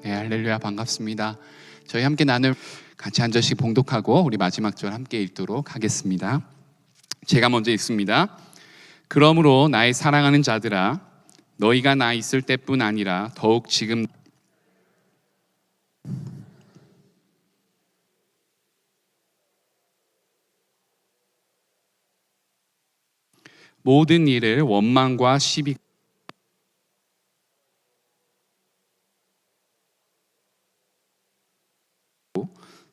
네, 할렐루야, 반갑습니다. 저희 함께 나눌 같이 한 절씩 봉독하고 우리 마지막 절 함께 읽도록 하겠습니다. 제가 먼저 읽습니다. 그러므로 나의 사랑하는 자들아, 너희가 나 있을 때뿐 아니라 더욱 지금 모든 일을 원망과 시비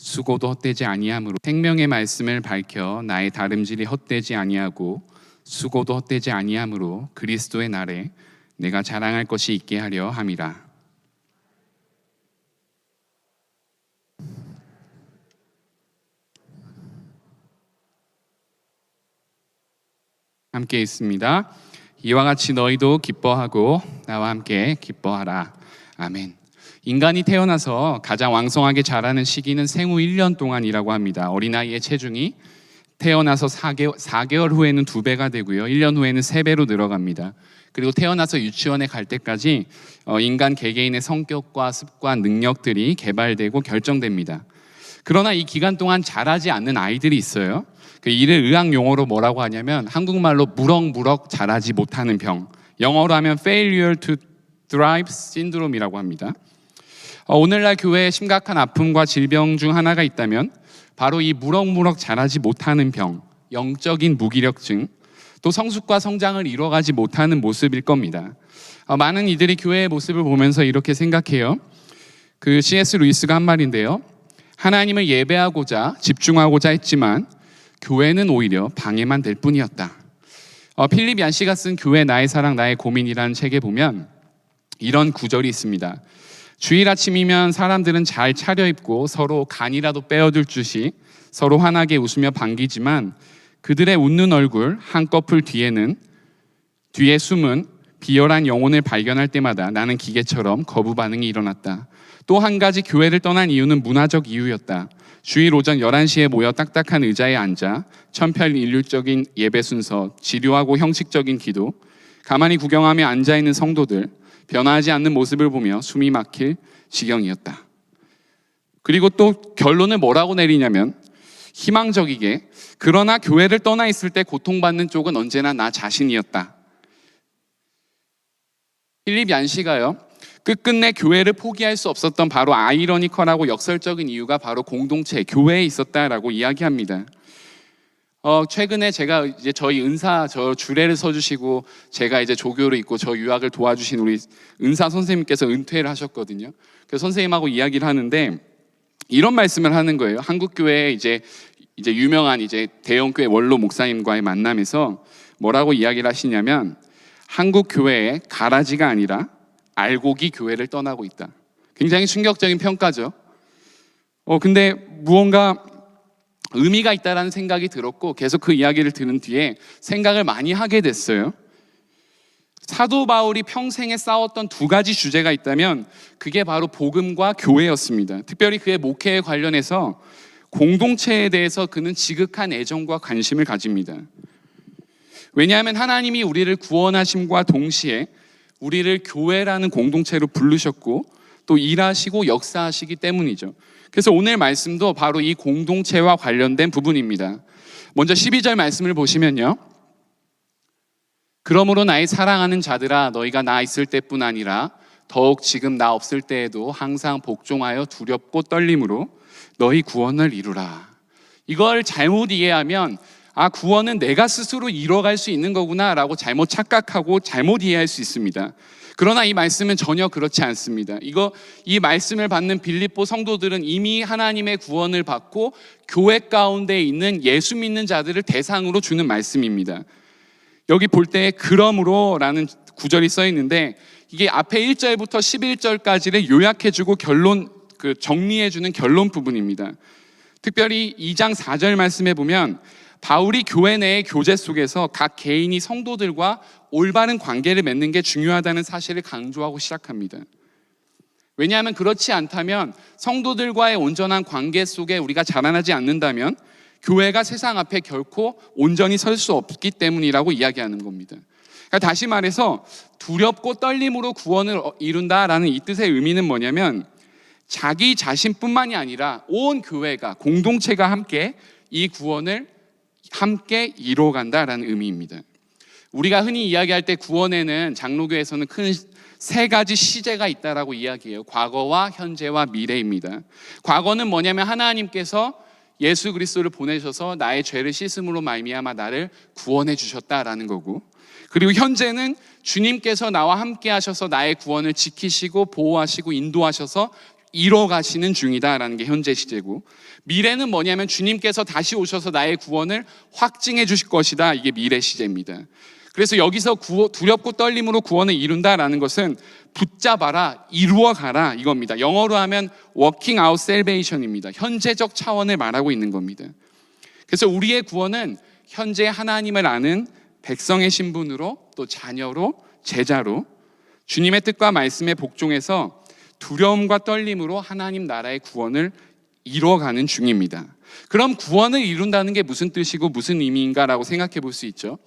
수고도 헛되지 아니하므로 생명의 말씀을 밝혀 나의 다름질이 헛되지 아니하고 수고도 헛되지 아니하므로 그리스도의 날에 내가 자랑할 것이 있게 하려 함이라. 함께 있습니다. 이와 같이 너희도 기뻐하고 나와 함께 기뻐하라. 아멘. 인간이 태어나서 가장 왕성하게 자라는 시기는 생후 1년 동안이라고 합니다. 어린아이의 체중이 태어나서 4개월 후에는 2배가 되고요. 1년 후에는 3배로 늘어갑니다. 그리고 태어나서 유치원에 갈 때까지 인간 개개인의 성격과 습관, 능력들이 개발되고 결정됩니다. 그러나 이 기간 동안 자라지 않는 아이들이 있어요. 이를 의학 용어로 뭐라고 하냐면 한국말로 무럭무럭 자라지 못하는 병, 영어로 하면 failure to thrive syndrome이라고 합니다. 오늘날 교회에 심각한 아픔과 질병 중 하나가 있다면 바로 이 무럭무럭 자라지 못하는 병, 영적인 무기력증, 또 성숙과 성장을 이뤄가지 못하는 모습일 겁니다. 많은 이들이 교회의 모습을 보면서 이렇게 생각해요. C.S. 루이스가 한 말인데요. 하나님을 예배하고자 집중하고자 했지만 교회는 오히려 방해만 될 뿐이었다. 필립 얀시가 쓴 교회 나의 사랑 나의 고민이라는 책에 보면 이런 구절이 있습니다. 주일 아침이면 사람들은 잘 차려입고 서로 간이라도 빼어둘 듯이 서로 환하게 웃으며 반기지만 그들의 웃는 얼굴 한꺼풀 뒤에 숨은 비열한 영혼을 발견할 때마다 나는 기계처럼 거부 반응이 일어났다. 또 한 가지 교회를 떠난 이유는 문화적 이유였다. 주일 오전 11시에 모여 딱딱한 의자에 앉아 천편일률적인 예배 순서, 지루하고 형식적인 기도, 가만히 구경하며 앉아있는 성도들, 변화하지 않는 모습을 보며 숨이 막힐 지경이었다. 그리고 또 결론을 뭐라고 내리냐면 희망적이게 그러나 교회를 떠나 있을 때 고통받는 쪽은 언제나 나 자신이었다. 필립 얀시가요. 끝끝내 교회를 포기할 수 없었던 바로 아이러니컬하고 역설적인 이유가 바로 공동체, 교회에 있었다라고 이야기합니다. 최근에 제가 이제 저희 은사 주례를 서주시고 제가 이제 조교를 있고 저 유학을 도와주신 우리 은사 선생님께서 은퇴를 하셨거든요. 그래서 선생님하고 이야기를 하는데 이런 말씀을 하는 거예요. 한국 교회에 이제 유명한 대형 교회 원로 목사님과의 만남에서 뭐라고 이야기를 하시냐면 한국 교회의 가라지가 아니라 알곡이 교회를 떠나고 있다. 굉장히 충격적인 평가죠. 근데 무언가 의미가 있다라는 생각이 들었고 계속 그 이야기를 들은 뒤에 생각을 많이 하게 됐어요. 사도 바울이 평생에 싸웠던 2가지 주제가 있다면 그게 바로 복음과 교회였습니다. 특별히 그의 목회에 관련해서 공동체에 대해서 그는 지극한 애정과 관심을 가집니다. 왜냐하면 하나님이 우리를 구원하심과 동시에 우리를 교회라는 공동체로 부르셨고 또 일하시고 역사하시기 때문이죠. 그래서 오늘 말씀도 바로 이 공동체와 관련된 부분입니다. 먼저 12절 말씀을 보시면요. 그러므로 나의 사랑하는 자들아 너희가 나 있을 때뿐 아니라 더욱 지금 나 없을 때에도 항상 복종하여 두렵고 떨림으로 너희 구원을 이루라. 이걸 잘못 이해하면 구원은 내가 스스로 이뤄갈 수 있는 거구나 라고 잘못 착각하고 잘못 이해할 수 있습니다. 그러나 이 말씀은 전혀 그렇지 않습니다. 이 말씀을 받는 빌립보 성도들은 이미 하나님의 구원을 받고 교회 가운데 있는 예수 믿는 자들을 대상으로 주는 말씀입니다. 여기 볼 때 그러므로 라는 구절이 써 있는데 이게 앞에 1절부터 11절까지를 요약해주고 정리해주는 결론 부분입니다. 특별히 2장 4절 말씀에 보면 바울이 교회 내의 교제 속에서 각 개인이 성도들과 올바른 관계를 맺는 게 중요하다는 사실을 강조하고 시작합니다. 왜냐하면 그렇지 않다면 성도들과의 온전한 관계 속에 우리가 자라나지 않는다면 교회가 세상 앞에 결코 온전히 설 수 없기 때문이라고 이야기하는 겁니다. 그러니까 다시 말해서 두렵고 떨림으로 구원을 이룬다라는 이 뜻의 의미는 뭐냐면 자기 자신뿐만이 아니라 온 교회가, 공동체가 함께 이 구원을 함께 이뤄간다라는 의미입니다. 우리가 흔히 이야기할 때 구원에는 장로교에서는 큰 세 가지 시제가 있다라고 이야기해요. 과거와 현재와 미래입니다. 과거는 뭐냐면 하나님께서 예수 그리스도를 보내셔서 나의 죄를 씻음으로 말미암아 나를 구원해 주셨다라는 거고, 그리고 현재는 주님께서 나와 함께 하셔서 나의 구원을 지키시고 보호하시고 인도하셔서 이뤄가시는 중이다라는 게 현재 시제고, 미래는 뭐냐면 주님께서 다시 오셔서 나의 구원을 확증해 주실 것이다. 이게 미래 시제입니다. 그래서 여기서 두렵고 떨림으로 구원을 이룬다라는 것은 붙잡아라, 이루어가라 이겁니다. 영어로 하면 working out salvation입니다. 현재적 차원을 말하고 있는 겁니다. 그래서 우리의 구원은 현재 하나님을 아는 백성의 신분으로, 또 자녀로, 제자로 주님의 뜻과 말씀에 복종해서 두려움과 떨림으로 하나님 나라의 구원을 이뤄가는 중입니다. 그럼 구원을 이룬다는 게 무슨 뜻이고 무슨 의미인가라고 생각해 볼 수 있죠.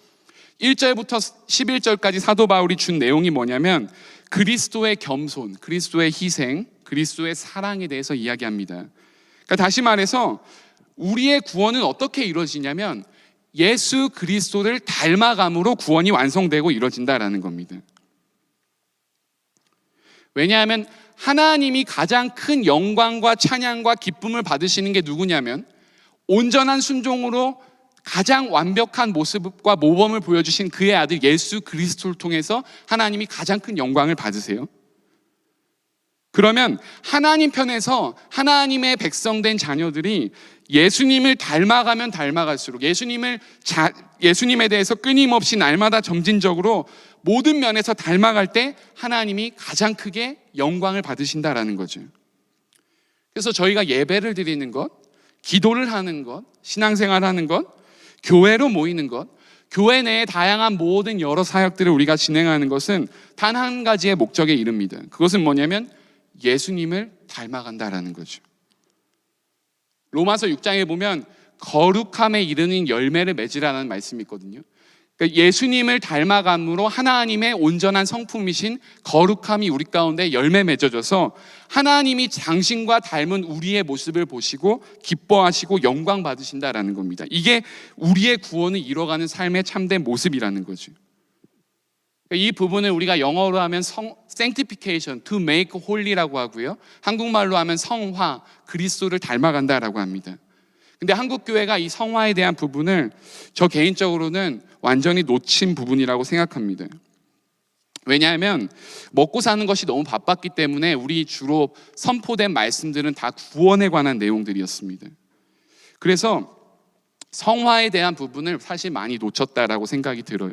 1절부터 11절까지 사도 바울이 준 내용이 뭐냐면 그리스도의 겸손, 그리스도의 희생, 그리스도의 사랑에 대해서 이야기합니다. 그러니까 다시 말해서 우리의 구원은 어떻게 이루어지냐면 예수 그리스도를 닮아감으로 구원이 완성되고 이루어진다라는 겁니다. 왜냐하면 하나님이 가장 큰 영광과 찬양과 기쁨을 받으시는 게 누구냐면 온전한 순종으로 가장 완벽한 모습과 모범을 보여주신 그의 아들 예수 그리스도를 통해서 하나님이 가장 큰 영광을 받으세요. 그러면 하나님 편에서 하나님의 백성된 자녀들이 예수님을 닮아가면 닮아갈수록 예수님에 대해서 끊임없이 날마다 점진적으로 모든 면에서 닮아갈 때 하나님이 가장 크게 영광을 받으신다라는 거죠. 그래서 저희가 예배를 드리는 것, 기도를 하는 것, 신앙생활하는 것, 교회로 모이는 것, 교회 내에 다양한 모든 여러 사역들을 우리가 진행하는 것은 단 한 가지의 목적에 이릅니다. 그것은 뭐냐면 예수님을 닮아간다라는 거죠. 로마서 6장에 보면 거룩함에 이르는 열매를 맺으라는 말씀이 있거든요. 그러니까 예수님을 닮아감으로 하나님의 온전한 성품이신 거룩함이 우리 가운데 열매 맺어져서 하나님이 당신과 닮은 우리의 모습을 보시고 기뻐하시고 영광 받으신다라는 겁니다. 이게 우리의 구원을 이뤄가는 삶의 참된 모습이라는 거죠. 이 부분을 우리가 영어로 하면 sanctification, to make holy라고 하고요. 한국말로 하면 성화, 그리스도를 닮아간다라고 합니다. 근데 한국 교회가 이 성화에 대한 부분을 저 개인적으로는 완전히 놓친 부분이라고 생각합니다. 왜냐하면 먹고 사는 것이 너무 바빴기 때문에 우리 주로 선포된 말씀들은 다 구원에 관한 내용들이었습니다. 그래서 성화에 대한 부분을 사실 많이 놓쳤다라고 생각이 들어요.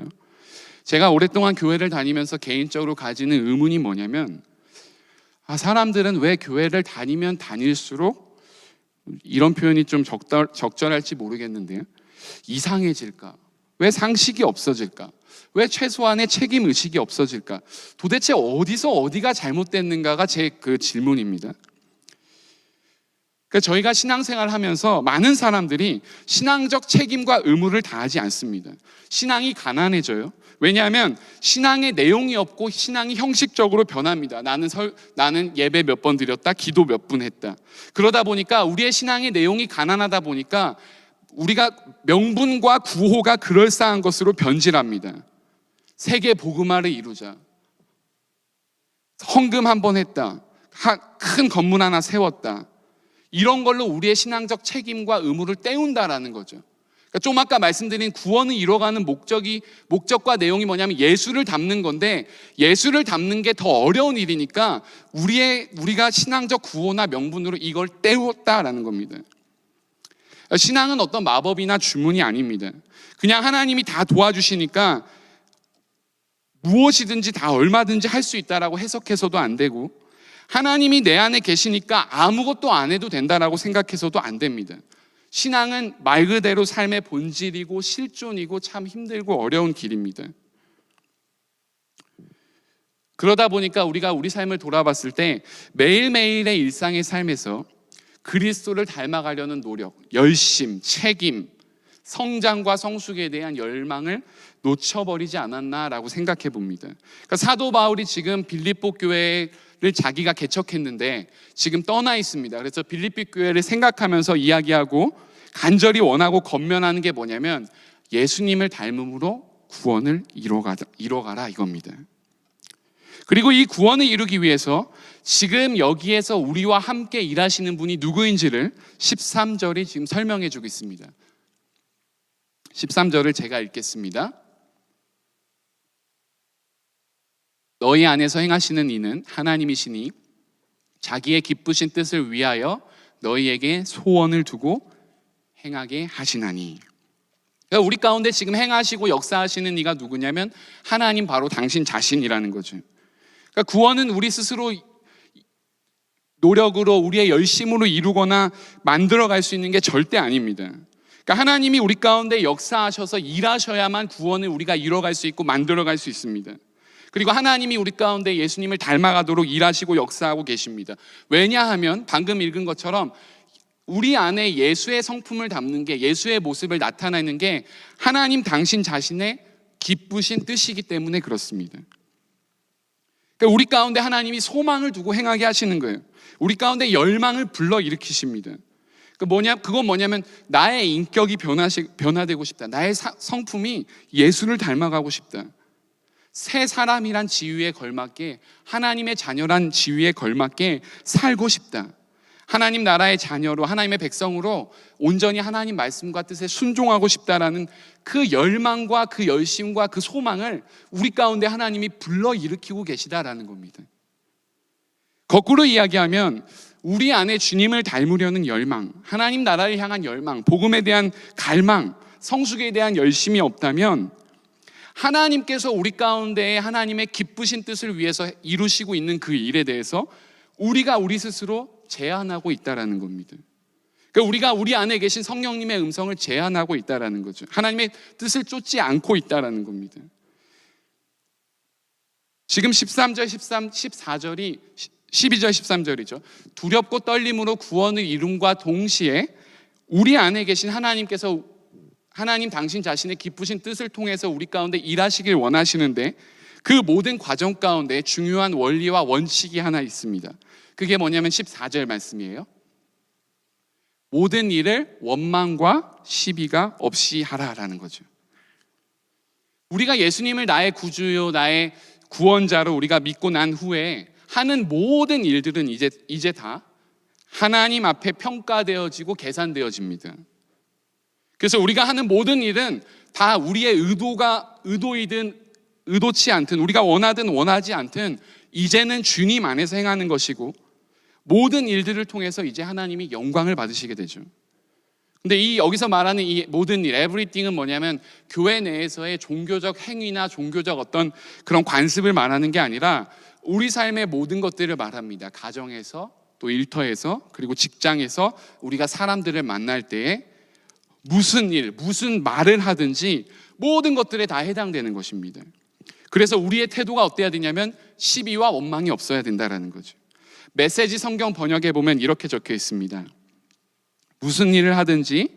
제가 오랫동안 교회를 다니면서 개인적으로 가지는 의문이 뭐냐면 사람들은 왜 교회를 다니면 다닐수록, 이런 표현이 좀 적절할지 모르겠는데요, 이상해질까? 왜 상식이 없어질까? 왜 최소한의 책임의식이 없어질까? 도대체 어디서 어디가 잘못됐는가가 제 그 질문입니다. 그러니까 저희가 신앙생활을 하면서 많은 사람들이 신앙적 책임과 의무를 다하지 않습니다. 신앙이 가난해져요. 왜냐하면 신앙의 내용이 없고 신앙이 형식적으로 변합니다. 나는 예배 몇 번 드렸다, 기도 몇 분 했다. 그러다 보니까 우리의 신앙의 내용이 가난하다 보니까 우리가 명분과 구호가 그럴싸한 것으로 변질합니다. 세계 복음화를 이루자, 헌금 한 번 했다, 큰 건물 하나 세웠다, 이런 걸로 우리의 신앙적 책임과 의무를 때운다라는 거죠. 그러니까 좀 아까 말씀드린 구원을 이뤄가는 목적과 내용이 뭐냐면 예수를 닮는 건데, 예수를 닮는 게 더 어려운 일이니까 우리가 신앙적 구호나 명분으로 이걸 때웠다라는 겁니다. 신앙은 어떤 마법이나 주문이 아닙니다. 그냥 하나님이 다 도와주시니까 무엇이든지 다 얼마든지 할 수 있다라고 해석해서도 안 되고, 하나님이 내 안에 계시니까 아무것도 안 해도 된다라고 생각해서도 안 됩니다. 신앙은 말 그대로 삶의 본질이고 실존이고 참 힘들고 어려운 길입니다. 그러다 보니까 우리가 우리 삶을 돌아봤을 때 매일매일의 일상의 삶에서 그리스도를 닮아가려는 노력, 열심, 책임, 성장과 성숙에 대한 열망을 놓쳐버리지 않았나라고 생각해 봅니다. 그러니까 사도 바울이 지금 빌립보 교회에 자기가 개척했는데 지금 떠나 있습니다. 그래서 빌립비 교회를 생각하면서 이야기하고 간절히 원하고 권면하는 게 뭐냐면 예수님을 닮음으로 구원을 이뤄가라 이겁니다. 그리고 이 구원을 이루기 위해서 지금 여기에서 우리와 함께 일하시는 분이 누구인지를 13절이 지금 설명해 주고 있습니다. 13절을 제가 읽겠습니다. 너희 안에서 행하시는 이는 하나님이시니 자기의 기쁘신 뜻을 위하여 너희에게 소원을 두고 행하게 하시나니. 그러니까 우리 가운데 지금 행하시고 역사하시는 이가 누구냐면 하나님, 바로 당신 자신이라는 거죠. 그러니까 구원은 우리 스스로 노력으로 우리의 열심으로 이루거나 만들어갈 수 있는 게 절대 아닙니다. 그러니까 하나님이 우리 가운데 역사하셔서 일하셔야만 구원을 우리가 이뤄갈 수 있고 만들어갈 수 있습니다. 그리고 하나님이 우리 가운데 예수님을 닮아가도록 일하시고 역사하고 계십니다. 왜냐하면 방금 읽은 것처럼 우리 안에 예수의 성품을 담는 게, 예수의 모습을 나타내는 게 하나님 당신 자신의 기쁘신 뜻이기 때문에 그렇습니다. 그러니까 우리 가운데 하나님이 소망을 두고 행하게 하시는 거예요. 우리 가운데 열망을 불러일으키십니다. 그건 뭐냐면 나의 인격이 변화되고 싶다. 나의 성품이 예수를 닮아가고 싶다. 새 사람이란 지위에 걸맞게, 하나님의 자녀란 지위에 걸맞게 살고 싶다. 하나님 나라의 자녀로, 하나님의 백성으로 온전히 하나님 말씀과 뜻에 순종하고 싶다라는 그 열망과 그 열심과 그 소망을 우리 가운데 하나님이 불러일으키고 계시다라는 겁니다. 거꾸로 이야기하면 우리 안에 주님을 닮으려는 열망, 하나님 나라를 향한 열망, 복음에 대한 갈망, 성숙에 대한 열심이 없다면 하나님께서 우리 가운데 하나님의 기쁘신 뜻을 위해서 이루시고 있는 그 일에 대해서 우리가 우리 스스로 제한하고 있다라는 겁니다. 그러니까 우리가 우리 안에 계신 성령님의 음성을 제한하고 있다라는 거죠. 하나님의 뜻을 쫓지 않고 있다라는 겁니다. 지금 13절, 14절이 12절, 13절이죠. 두렵고 떨림으로 구원을 이룸과 동시에 우리 안에 계신 하나님께서 하나님 당신 자신의 기쁘신 뜻을 통해서 우리 가운데 일하시길 원하시는데 그 모든 과정 가운데 중요한 원리와 원칙이 하나 있습니다. 그게 뭐냐면 14절 말씀이에요. 모든 일을 원망과 시비가 없이 하라라는 거죠. 우리가 예수님을 나의 구주요, 나의 구원자로 우리가 믿고 난 후에 하는 모든 일들은 이제 다 하나님 앞에 평가되어지고 계산되어집니다. 그래서 우리가 하는 모든 일은 다 우리의 의도이든 의도치 않든, 우리가 원하든 원하지 않든 이제는 주님 안에서 행하는 것이고 모든 일들을 통해서 이제 하나님이 영광을 받으시게 되죠. 근데 여기서 말하는 이 모든 일, everything은 뭐냐면 교회 내에서의 종교적 행위나 종교적 어떤 그런 관습을 말하는 게 아니라 우리 삶의 모든 것들을 말합니다. 가정에서, 또 일터에서, 그리고 직장에서 우리가 사람들을 만날 때에 무슨 일, 무슨 말을 하든지 모든 것들에 다 해당되는 것입니다. 그래서 우리의 태도가 어때야 되냐면 시비와 원망이 없어야 된다는 거죠. 메시지 성경 번역에 보면 이렇게 적혀 있습니다. 무슨 일을 하든지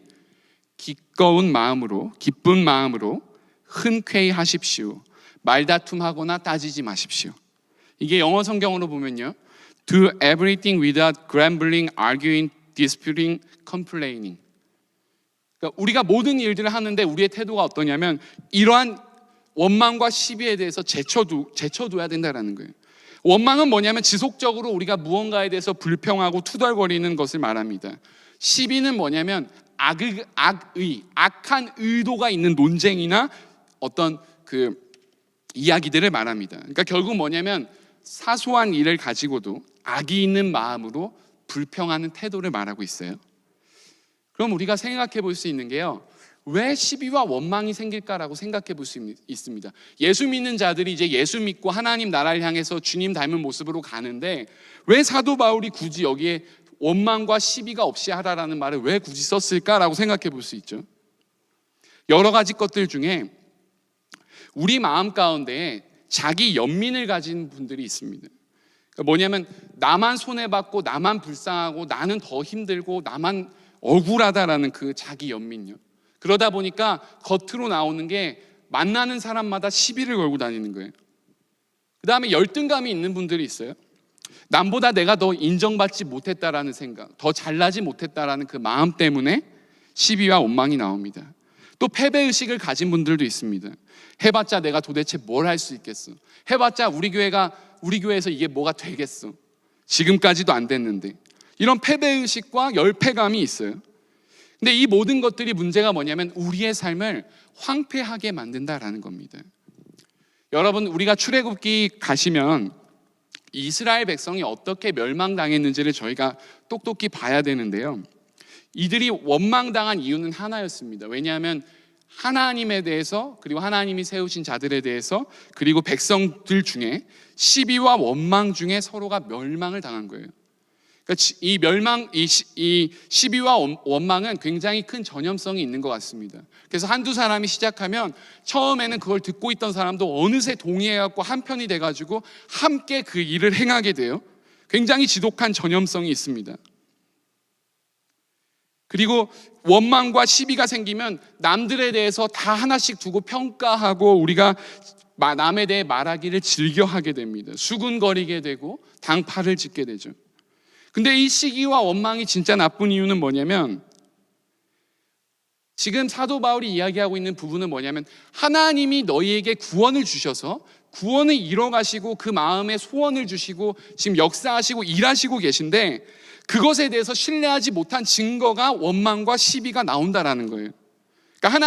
기꺼운 마음으로, 기쁜 마음으로 흔쾌히 하십시오. 말다툼하거나 따지지 마십시오. 이게 영어 성경으로 보면요, do everything without grumbling, arguing, disputing, complaining. 그러니까 우리가 모든 일들을 하는데 우리의 태도가 어떠냐면 이러한 원망과 시비에 대해서 제쳐둬야 된다는 거예요. 원망은 뭐냐면 지속적으로 우리가 무언가에 대해서 불평하고 투덜거리는 것을 말합니다. 시비는 뭐냐면 악한 의도가 있는 논쟁이나 어떤 그 이야기들을 말합니다. 그러니까 결국 뭐냐면 사소한 일을 가지고도 악이 있는 마음으로 불평하는 태도를 말하고 있어요. 그럼 우리가 생각해 볼 수 있는 게요, 왜 시비와 원망이 생길까라고 생각해 볼 수 있습니다. 예수 믿는 자들이 이제 예수 믿고 하나님 나라를 향해서 주님 닮은 모습으로 가는데 왜 사도 바울이 굳이 여기에 원망과 시비가 없이 하라라는 말을 왜 굳이 썼을까라고 생각해 볼 수 있죠. 여러 가지 것들 중에 우리 마음 가운데 자기 연민을 가진 분들이 있습니다. 그러니까 뭐냐면 나만 손해받고 나만 불쌍하고 나는 더 힘들고 나만 억울하다라는 그 자기 연민요. 그러다 보니까 겉으로 나오는 게 만나는 사람마다 시비를 걸고 다니는 거예요. 그 다음에 열등감이 있는 분들이 있어요. 남보다 내가 더 인정받지 못했다라는 생각, 더 잘나지 못했다라는 그 마음 때문에 시비와 원망이 나옵니다. 또 패배의식을 가진 분들도 있습니다. 해봤자 내가 도대체 뭘 할 수 있겠어? 해봤자 우리 교회에서 이게 뭐가 되겠어? 지금까지도 안 됐는데. 이런 패배의식과 열패감이 있어요. 근데 이 모든 것들이 문제가 뭐냐면 우리의 삶을 황폐하게 만든다라는 겁니다. 여러분, 우리가 출애굽기 가시면 이스라엘 백성이 어떻게 멸망당했는지를 저희가 똑똑히 봐야 되는데요. 이들이 원망당한 이유는 하나였습니다. 왜냐하면 하나님에 대해서, 그리고 하나님이 세우신 자들에 대해서, 그리고 백성들 중에 시비와 원망 중에 서로가 멸망을 당한 거예요. 그러니까 이 시비와 원망은 굉장히 큰 전염성이 있는 것 같습니다. 그래서 한두 사람이 시작하면 처음에는 그걸 듣고 있던 사람도 어느새 동의해갖고 한편이 돼가지고 함께 그 일을 행하게 돼요. 굉장히 지독한 전염성이 있습니다. 그리고 원망과 시비가 생기면 남들에 대해서 다 하나씩 두고 평가하고 우리가 남에 대해 말하기를 즐겨하게 됩니다. 수군거리게 되고 당파를 짓게 되죠. 근데 이 시기와 원망이 진짜 나쁜 이유는 뭐냐면, 지금 사도 바울이 이야기하고 있는 부분은 뭐냐면, 하나님이 너희에게 구원을 주셔서 구원을 이뤄가시고 그 마음에 소원을 주시고 지금 역사하시고 일하시고 계신데, 그것에 대해서 신뢰하지 못한 증거가 원망과 시비가 나온다라는 거예요. 그러니까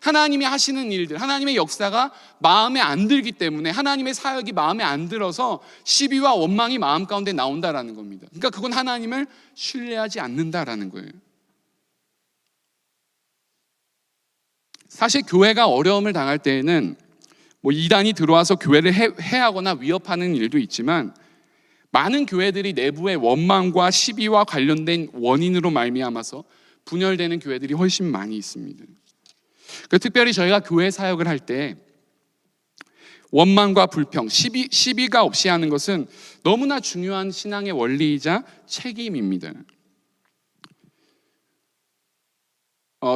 하나님이 하시는 일들, 하나님의 역사가 마음에 안 들기 때문에, 하나님의 사역이 마음에 안 들어서 시비와 원망이 마음 가운데 나온다라는 겁니다. 그러니까 그건 하나님을 신뢰하지 않는다라는 거예요. 사실 교회가 어려움을 당할 때에는 이단이 들어와서 교회를 해하거나 위협하는 일도 있지만, 많은 교회들이 내부의 원망과 시비와 관련된 원인으로 말미암아서 분열되는 교회들이 훨씬 많이 있습니다. 특별히 저희가 교회 사역을 할 때 원망과 불평, 시비가 없이 하는 것은 너무나 중요한 신앙의 원리이자 책임입니다.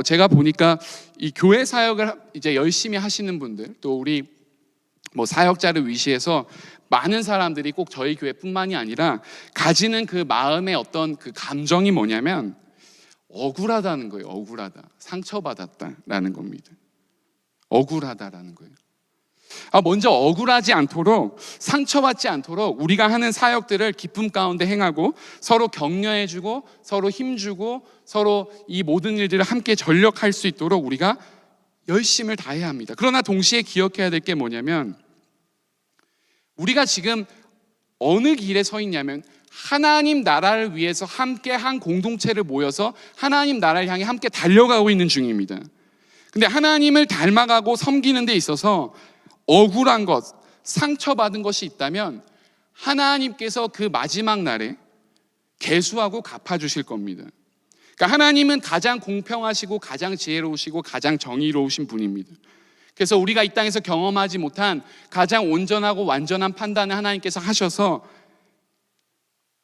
제가 보니까 이 교회 사역을 이제 열심히 하시는 분들, 또 우리 사역자를 위시해서 많은 사람들이 꼭 저희 교회뿐만이 아니라 가지는 그 마음의 어떤 그 감정이 뭐냐면 억울하다는 거예요. 억울하다. 상처받았다라는 겁니다. 억울하다라는 거예요. 먼저 억울하지 않도록, 상처받지 않도록 우리가 하는 사역들을 기쁨 가운데 행하고 서로 격려해주고 서로 힘주고 서로 이 모든 일들을 함께 전력할 수 있도록 우리가 열심을 다해야 합니다. 그러나 동시에 기억해야 될 게 뭐냐면, 우리가 지금 어느 길에 서 있냐면 하나님 나라를 위해서 함께 한 공동체를 모여서 하나님 나라를 향해 함께 달려가고 있는 중입니다. 근데 하나님을 닮아가고 섬기는 데 있어서 억울한 것, 상처받은 것이 있다면 하나님께서 그 마지막 날에 계수하고 갚아주실 겁니다. 그러니까 하나님은 가장 공평하시고 가장 지혜로우시고 가장 정의로우신 분입니다. 그래서 우리가 이 땅에서 경험하지 못한 가장 온전하고 완전한 판단을 하나님께서 하셔서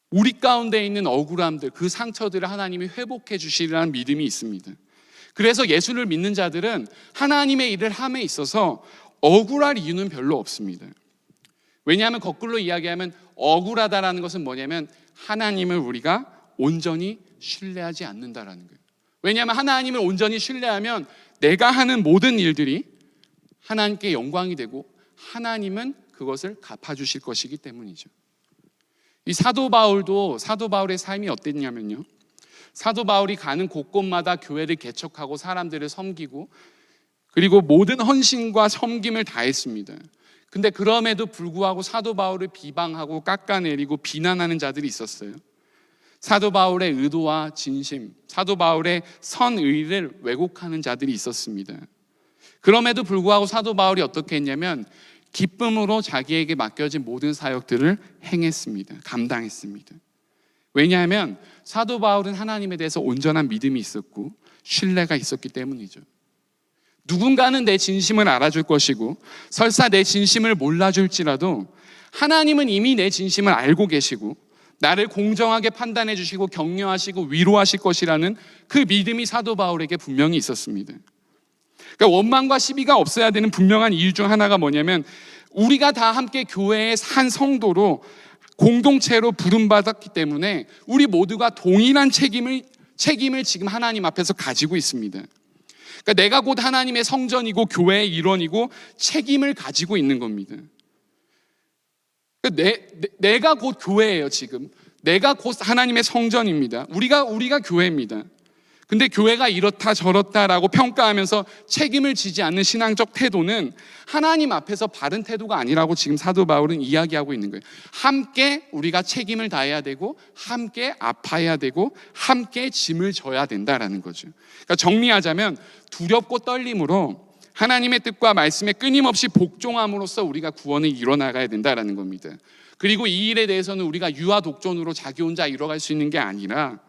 우리 가운데 있는 억울함들, 그 상처들을 하나님이 회복해 주시리라는 믿음이 있습니다. 그래서 예수를 믿는 자들은 하나님의 일을 함에 있어서 억울할 이유는 별로 없습니다. 왜냐하면 거꾸로 이야기하면 억울하다라는 것은 뭐냐면 하나님을 우리가 온전히 신뢰하지 않는다라는 거예요. 왜냐하면 하나님을 온전히 신뢰하면 내가 하는 모든 일들이 하나님께 영광이 되고 하나님은 그것을 갚아주실 것이기 때문이죠. 이 사도 바울의 삶이 어땠냐면요, 사도 바울이 가는 곳곳마다 교회를 개척하고 사람들을 섬기고 그리고 모든 헌신과 섬김을 다했습니다. 근데 그럼에도 불구하고 사도 바울을 비방하고 깎아내리고 비난하는 자들이 있었어요. 사도 바울의 의도와 진심, 사도 바울의 선의를 왜곡하는 자들이 있었습니다. 그럼에도 불구하고 사도 바울이 어떻게 했냐면 기쁨으로 자기에게 맡겨진 모든 사역들을 행했습니다. 감당했습니다. 왜냐하면 사도 바울은 하나님에 대해서 온전한 믿음이 있었고 신뢰가 있었기 때문이죠. 누군가는 내 진심을 알아줄 것이고 설사 내 진심을 몰라줄지라도 하나님은 이미 내 진심을 알고 계시고 나를 공정하게 판단해 주시고 격려하시고 위로하실 것이라는 그 믿음이 사도 바울에게 분명히 있었습니다. 그러니까 원망과 시비가 없어야 되는 분명한 이유 중 하나가 뭐냐면 우리가 다 함께 교회의 한 성도로 공동체로 부름받았기 때문에 우리 모두가 동일한 책임을 지금 하나님 앞에서 가지고 있습니다. 그러니까 내가 곧 하나님의 성전이고 교회의 일원이고 책임을 가지고 있는 겁니다. 그러니까 내가 곧 교회예요. 지금 내가 곧 하나님의 성전입니다. 우리가 교회입니다. 근데 교회가 이렇다 저렇다라고 평가하면서 책임을 지지 않는 신앙적 태도는 하나님 앞에서 바른 태도가 아니라고 지금 사도 바울은 이야기하고 있는 거예요. 함께 우리가 책임을 다해야 되고 함께 아파야 되고 함께 짐을 져야 된다라는 거죠. 그러니까 정리하자면 두렵고 떨림으로 하나님의 뜻과 말씀에 끊임없이 복종함으로써 우리가 구원을 이뤄나가야 된다라는 겁니다. 그리고 이 일에 대해서는 우리가 유아 독존으로 자기 혼자 이뤄갈 수 있는 게 아니라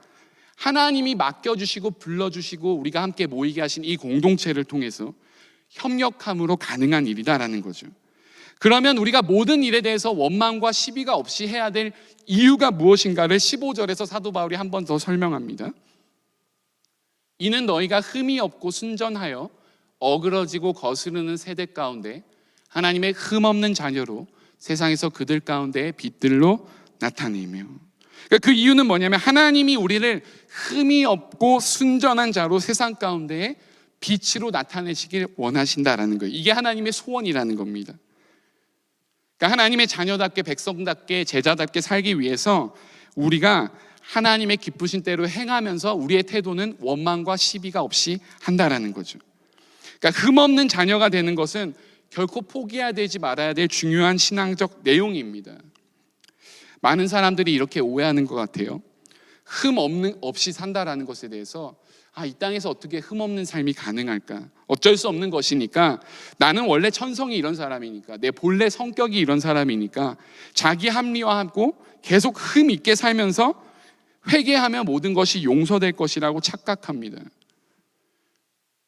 하나님이 맡겨주시고 불러주시고 우리가 함께 모이게 하신 이 공동체를 통해서 협력함으로 가능한 일이다라는 거죠. 그러면 우리가 모든 일에 대해서 원망과 시비가 없이 해야 될 이유가 무엇인가를 15절에서 사도 바울이 한 번 더 설명합니다. 이는 너희가 흠이 없고 순전하여 어그러지고 거스르는 세대 가운데 하나님의 흠없는 자녀로 세상에서 그들 가운데의 빛들로 나타내며, 그 이유는 뭐냐면 하나님이 우리를 흠이 없고 순전한 자로 세상 가운데에 빛으로 나타내시길 원하신다라는 거예요. 이게 하나님의 소원이라는 겁니다. 그러니까 하나님의 자녀답게 백성답게 제자답게 살기 위해서 우리가 하나님의 기쁘신 대로 행하면서 우리의 태도는 원망과 시비가 없이 한다라는 거죠. 그러니까 흠없는 자녀가 되는 것은 결코 포기해야 되지 말아야 될 중요한 신앙적 내용입니다. 많은 사람들이 이렇게 오해하는 것 같아요. 흠 없이 산다라는 것에 대해서 이 땅에서 어떻게 흠 없는 삶이 가능할까? 어쩔 수 없는 것이니까, 나는 원래 천성이 이런 사람이니까, 내 본래 성격이 이런 사람이니까 자기 합리화하고 계속 흠 있게 살면서 회개하면 모든 것이 용서될 것이라고 착각합니다.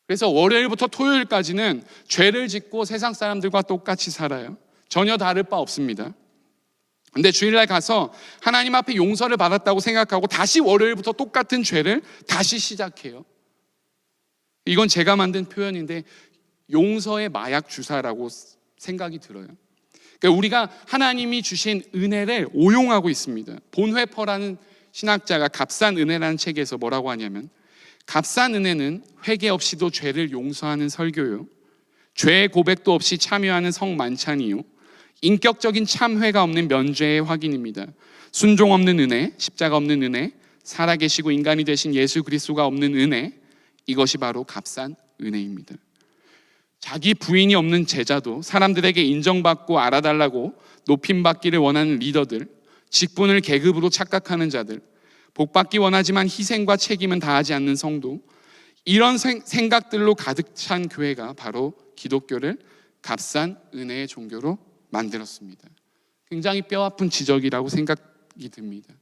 그래서 월요일부터 토요일까지는 죄를 짓고 세상 사람들과 똑같이 살아요. 전혀 다를 바 없습니다. 근데 주일날 가서 하나님 앞에 용서를 받았다고 생각하고 다시 월요일부터 똑같은 죄를 다시 시작해요. 이건 제가 만든 표현인데 용서의 마약 주사라고 생각이 들어요. 그러니까 우리가 하나님이 주신 은혜를 오용하고 있습니다. 본회퍼라는 신학자가 값싼 은혜라는 책에서 뭐라고 하냐면, 값싼 은혜는 회개 없이도 죄를 용서하는 설교요, 죄의 고백도 없이 참여하는 성만찬이요, 인격적인 참회가 없는 면죄의 확인입니다. 순종 없는 은혜, 십자가 없는 은혜, 살아계시고 인간이 되신 예수 그리스도가 없는 은혜, 이것이 바로 값싼 은혜입니다. 자기 부인이 없는 제자도, 사람들에게 인정받고 알아달라고 높임받기를 원하는 리더들, 직분을 계급으로 착각하는 자들, 복받기 원하지만 희생과 책임은 다하지 않는 성도, 이런 생각들로 가득 찬 교회가 바로 기독교를 값싼 은혜의 종교로 만들었습니다. 굉장히 뼈아픈 지적이라고 생각이 듭니다.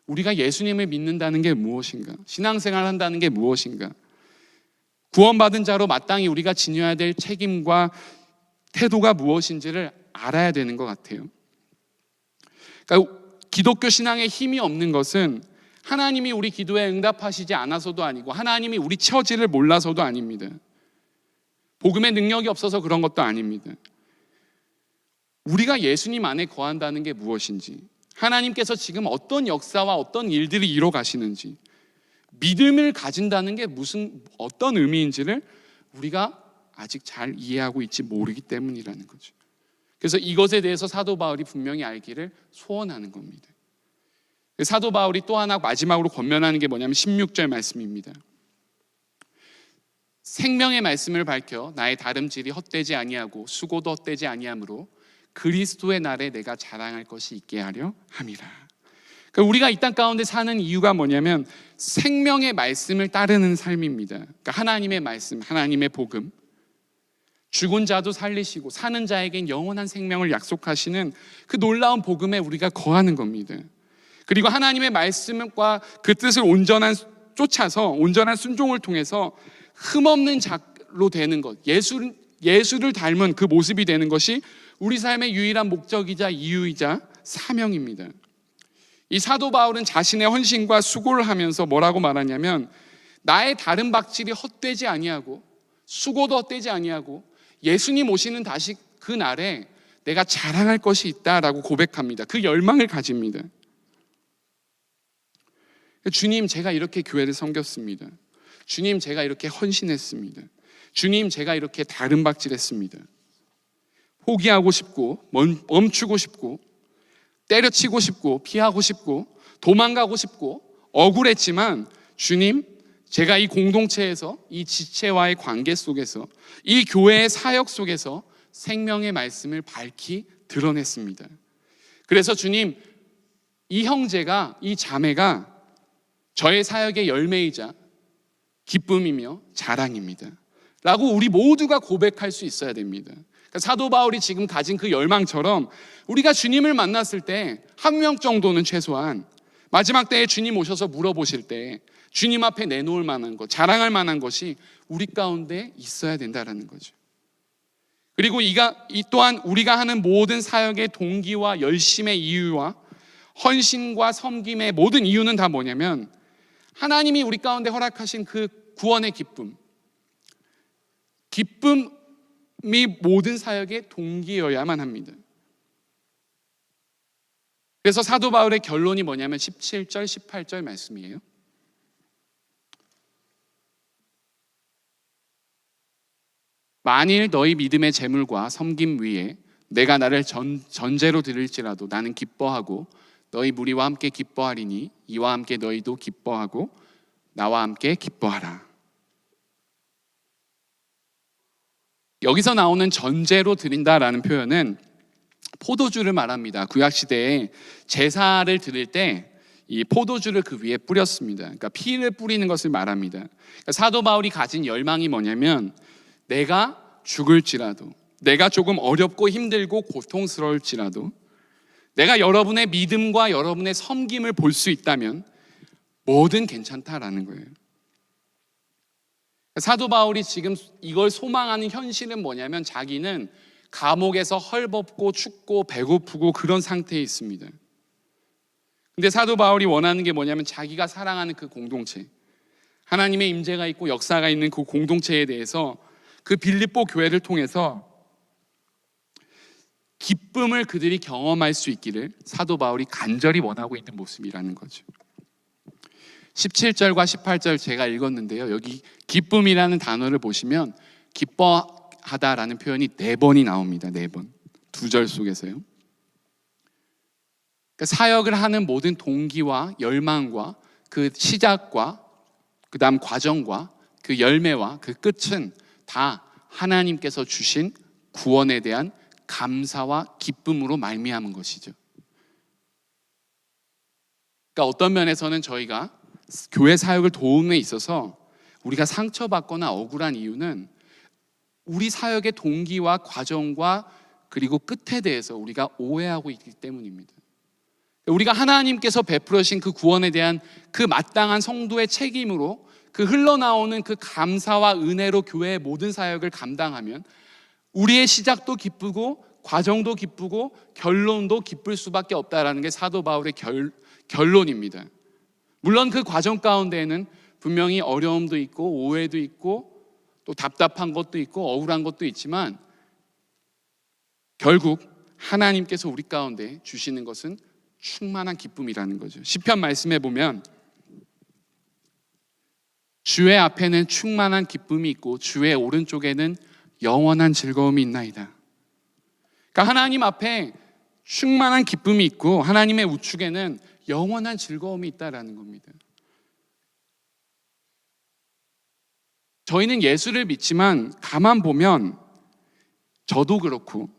우리가 예수님을 믿는다는 게 무엇인가? 신앙생활을 한다는 게 무엇인가? 구원받은 자로 마땅히 우리가 지녀야 될 책임과 태도가 무엇인지를 알아야 되는 것 같아요. 그러니까 기독교 신앙에 힘이 없는 것은 하나님이 우리 기도에 응답하시지 않아서도 아니고 하나님이 우리 처지를 몰라서도 아닙니다. 복음의 능력이 없어서 그런 것도 아닙니다. 우리가 예수님 안에 거한다는 게 무엇인지, 하나님께서 지금 어떤 역사와 어떤 일들이 이뤄 가시는지, 믿음을 가진다는 게 어떤 의미인지를 우리가 아직 잘 이해하고 있지 모르기 때문이라는 거죠. 그래서 이것에 대해서 사도 바울이 분명히 알기를 소원하는 겁니다. 사도 바울이 또 하나 마지막으로 권면하는 게 뭐냐면 16절 말씀입니다. 생명의 말씀을 밝혀 나의 다름질이 헛되지 아니하고 수고도 헛되지 아니하므로 그리스도의 날에 내가 자랑할 것이 있게 하려 함이라. 그러니까 우리가 이 땅 가운데 사는 이유가 뭐냐면 생명의 말씀을 따르는 삶입니다. 그러니까 하나님의 말씀, 하나님의 복음, 죽은 자도 살리시고 사는 자에겐 영원한 생명을 약속하시는 그 놀라운 복음에 우리가 거하는 겁니다. 그리고 하나님의 말씀과 그 뜻을 쫓아서 온전한 순종을 통해서 흠없는 자로 되는 것, 예수를 닮은 그 모습이 되는 것이 우리 삶의 유일한 목적이자 이유이자 사명입니다. 이 사도 바울은 자신의 헌신과 수고를 하면서 뭐라고 말하냐면, 나의 다른 박질이 헛되지 아니하고 수고도 헛되지 아니하고 예수님 오시는 다시 그 날에 내가 자랑할 것이 있다라고 고백합니다. 그 열망을 가집니다. 주님, 제가 이렇게 교회를 섬겼습니다. 주님, 제가 이렇게 헌신했습니다. 주님, 제가 이렇게 다름박질했습니다. 포기하고 싶고 멈추고 싶고 때려치고 싶고 피하고 싶고 도망가고 싶고 억울했지만 주님, 제가 이 공동체에서 이 지체와의 관계 속에서 이 교회의 사역 속에서 생명의 말씀을 밝히 드러냈습니다. 그래서 주님, 이 형제가, 이 자매가 저의 사역의 열매이자 기쁨이며 자랑입니다 라고 우리 모두가 고백할 수 있어야 됩니다. 그러니까 사도 바울이 지금 가진 그 열망처럼 우리가 주님을 만났을 때 한 명 정도는 최소한 마지막 때에 주님 오셔서 물어보실 때 주님 앞에 내놓을 만한 것, 자랑할 만한 것이 우리 가운데 있어야 된다는 거죠. 그리고 이 또한 우리가 하는 모든 사역의 동기와 열심의 이유와 헌신과 섬김의 모든 이유는 다 뭐냐면 하나님이 우리 가운데 허락하신 그 구원의 기쁨이 모든 사역의 동기여야만 합니다. 그래서 사도 바울의 결론이 뭐냐면 17절, 18절 말씀이에요. 만일 너희 믿음의 재물과 섬김 위에 내가 나를 전제로 드릴지라도 나는 기뻐하고 너희 무리와 함께 기뻐하리니 이와 함께 너희도 기뻐하고 나와 함께 기뻐하라. 여기서 나오는 전제로 드린다라는 표현은 포도주를 말합니다. 구약시대에 제사를 드릴 때 이 포도주를 그 위에 뿌렸습니다. 그러니까 피를 뿌리는 것을 말합니다. 그러니까 사도 바울이 가진 열망이 뭐냐면 내가 죽을지라도, 내가 조금 어렵고 힘들고 고통스러울지라도 내가 여러분의 믿음과 여러분의 섬김을 볼 수 있다면 뭐든 괜찮다라는 거예요. 사도 바울이 지금 이걸 소망하는 현실은 뭐냐면 자기는 감옥에서 헐벗고 춥고 배고프고 그런 상태에 있습니다. 근데 사도 바울이 원하는 게 뭐냐면 자기가 사랑하는 그 공동체, 하나님의 임재가 있고 역사가 있는 그 공동체에 대해서 그 빌립보 교회를 통해서 기쁨을 그들이 경험할 수 있기를 사도 바울이 간절히 원하고 있는 모습이라는 거죠. 17절과 18절 제가 읽었는데요. 여기 기쁨이라는 단어를 보시면 기뻐하다라는 표현이 4번이 나옵니다. 4번. 2절 속에서요. 그러니까 사역을 하는 모든 동기와 열망과 그 시작과 그 다음 과정과 그 열매와 그 끝은 다 하나님께서 주신 구원에 대한 감사와 기쁨으로 말미암은 것이죠. 그러니까 어떤 면에서는 저희가 교회 사역을 도움에 있어서 우리가 상처받거나 억울한 이유는 우리 사역의 동기와 과정과 그리고 끝에 대해서 우리가 오해하고 있기 때문입니다. 우리가 하나님께서 베풀어 주신 그 구원에 대한 그 마땅한 성도의 책임으로 그 흘러나오는 그 감사와 은혜로 교회의 모든 사역을 감당하면 우리의 시작도 기쁘고 과정도 기쁘고 결론도 기쁠 수밖에 없다라는 게 사도 바울의 결론입니다. 물론 그 과정 가운데에는 분명히 어려움도 있고 오해도 있고 또 답답한 것도 있고 억울한 것도 있지만 결국 하나님께서 우리 가운데 주시는 것은 충만한 기쁨이라는 거죠. 시편 말씀에 보면 주의 앞에는 충만한 기쁨이 있고 주의 오른쪽에는 영원한 즐거움이 있나이다. 그러니까 하나님 앞에 충만한 기쁨이 있고 하나님의 우측에는 영원한 즐거움이 있다라는 겁니다. 저희는 예수를 믿지만 가만 보면 저도 그렇고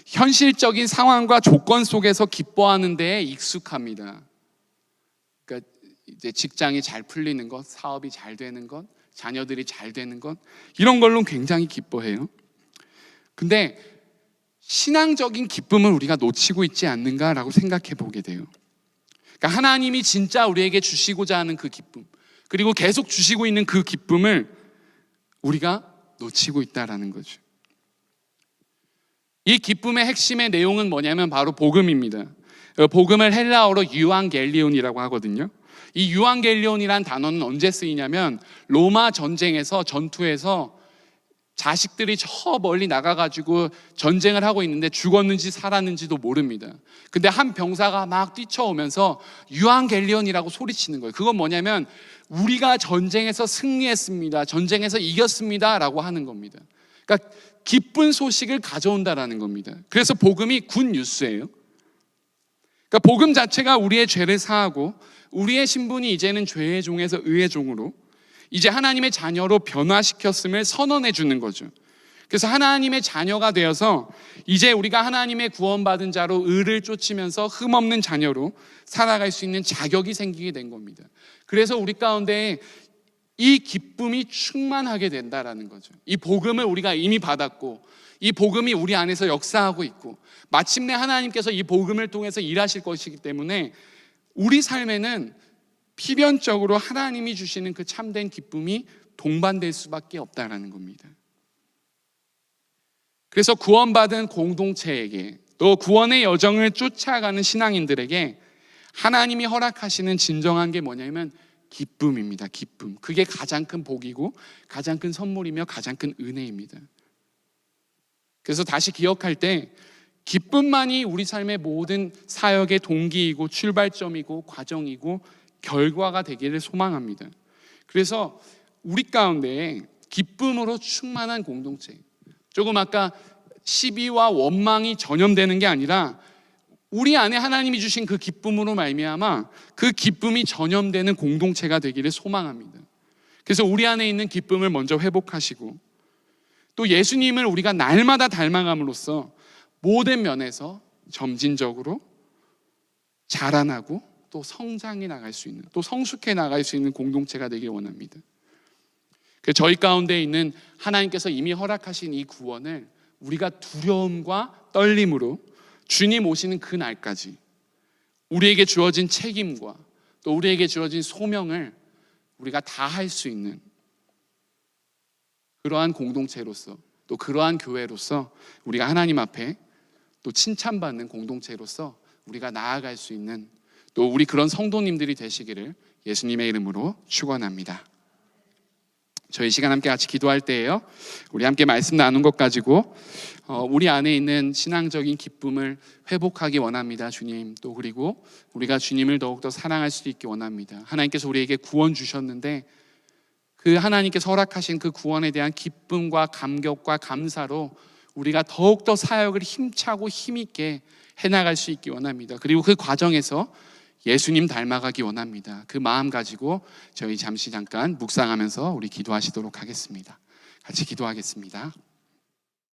현실적인 상황과 조건 속에서 기뻐하는 데에 익숙합니다. 그러니까 이제 직장이 잘 풀리는 것, 사업이 잘 되는 것, 자녀들이 잘 되는 것, 이런 걸로 굉장히 기뻐해요. 근데 신앙적인 기쁨을 우리가 놓치고 있지 않는가라고 생각해 보게 돼요. 그러니까 하나님이 진짜 우리에게 주시고자 하는 그 기쁨, 그리고 계속 주시고 있는 그 기쁨을 우리가 놓치고 있다라는 거죠. 이 기쁨의 핵심의 내용은 뭐냐면 바로 복음입니다. 복음을 헬라어로 유앙겔리온이라고 하거든요. 이 유앙겔리온이란 단어는 언제 쓰이냐면 로마 전쟁에서 전투에서 자식들이 저 멀리 나가가지고 전쟁을 하고 있는데 죽었는지 살았는지도 모릅니다. 근데 한 병사가 막 뛰쳐오면서 유앙겔리온이라고 소리치는 거예요. 그건 뭐냐면 우리가 전쟁에서 승리했습니다, 전쟁에서 이겼습니다 라고 하는 겁니다. 그러니까 기쁜 소식을 가져온다라는 겁니다. 그래서 복음이 굿 뉴스예요. 그러니까 복음 자체가 우리의 죄를 사하고 우리의 신분이 이제는 죄의 종에서 의의 종으로 이제 하나님의 자녀로 변화시켰음을 선언해 주는 거죠. 그래서 하나님의 자녀가 되어서 이제 우리가 하나님의 구원받은 자로 의를 쫓으면서 흠없는 자녀로 살아갈 수 있는 자격이 생기게 된 겁니다. 그래서 우리 가운데 이 기쁨이 충만하게 된다라는 거죠. 이 복음을 우리가 이미 받았고 이 복음이 우리 안에서 역사하고 있고 마침내 하나님께서 이 복음을 통해서 일하실 것이기 때문에 우리 삶에는 필연적으로 하나님이 주시는 그 참된 기쁨이 동반될 수밖에 없다라는 겁니다. 그래서 구원받은 공동체에게 또 구원의 여정을 쫓아가는 신앙인들에게 하나님이 허락하시는 진정한 게 뭐냐면 기쁨입니다. 기쁨. 그게 가장 큰 복이고 가장 큰 선물이며 가장 큰 은혜입니다. 그래서 다시 기억할 때 기쁨만이 우리 삶의 모든 사역의 동기이고 출발점이고 과정이고 결과가 되기를 소망합니다. 그래서 우리 가운데 기쁨으로 충만한 공동체, 조금 아까 시비와 원망이 전염되는 게 아니라 우리 안에 하나님이 주신 그 기쁨으로 말미암아 그 기쁨이 전염되는 공동체가 되기를 소망합니다. 그래서 우리 안에 있는 기쁨을 먼저 회복하시고 또 예수님을 우리가 날마다 닮아감으로써 모든 면에서 점진적으로 자라나고 또 성장해 나갈 수 있는, 또 성숙해 나갈 수 있는 공동체가 되길 원합니다. 그래서 저희 가운데 있는 하나님께서 이미 허락하신 이 구원을 우리가 두려움과 떨림으로 주님 오시는 그 날까지 우리에게 주어진 책임과 또 우리에게 주어진 소명을 우리가 다 할 수 있는 그러한 공동체로서 또 그러한 교회로서 우리가 하나님 앞에 또 칭찬받는 공동체로서 우리가 나아갈 수 있는 또 우리 그런 성도님들이 되시기를 예수님의 이름으로 축원합니다. 저희 시간 함께 같이 기도할 때예요. 우리 함께 말씀 나눈 것 가지고 우리 안에 있는 신앙적인 기쁨을 회복하기 원합니다. 주님, 또 그리고 우리가 주님을 더욱더 사랑할 수 있기 원합니다. 하나님께서 우리에게 구원 주셨는데 그 하나님께서 허락하신 그 구원에 대한 기쁨과 감격과 감사로 우리가 더욱더 사역을 힘차고 힘있게 해나갈 수 있기 원합니다. 그리고 그 과정에서 예수님 닮아가기 원합니다. 그 마음 가지고 저희 잠시 잠깐 묵상하면서 우리 기도하시도록 하겠습니다. 같이 기도하겠습니다.